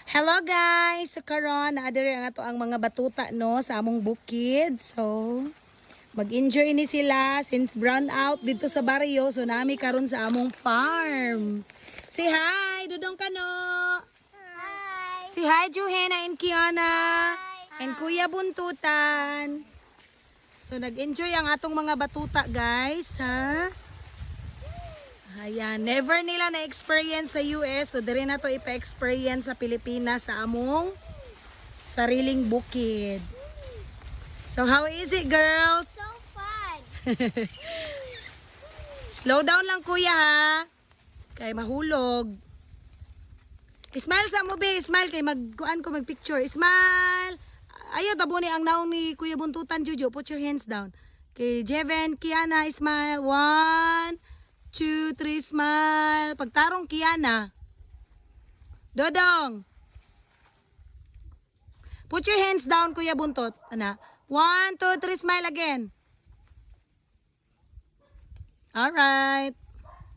Hello guys! So karon naadiri ang ato ang mga batuta no sa among bukid. So mag-enjoy ni sila since brown out dito sa baryo. So nami karon sa among farm. Say hi, Dudong Kano. Hi! Say hi, Johanna and Kiana. Hi! And Kuya Buntutan. So nag-enjoy ang atong mga batuta guys ha. Ayan, never nila na-experience sa US. So, diri na to ipa-experience sa Pilipinas sa among sariling bukid. So, how is it, girls? So fun! Slow down lang, kuya, ha? Kay mahulog. Smile sa mo, be. Smile kay magkuan ko mag-picture. Smile! Ayaw, tabo ni ang naong ni Kuya Buntutan, Jojo. Put your hands down. Kay Jeven, Kiana, smile. 1, 2, 3, smile. Pagtarong Kiana. Dodong. Put your hands down, Kuya Buntot. Ana. 1, 2, 3, smile again. Alright.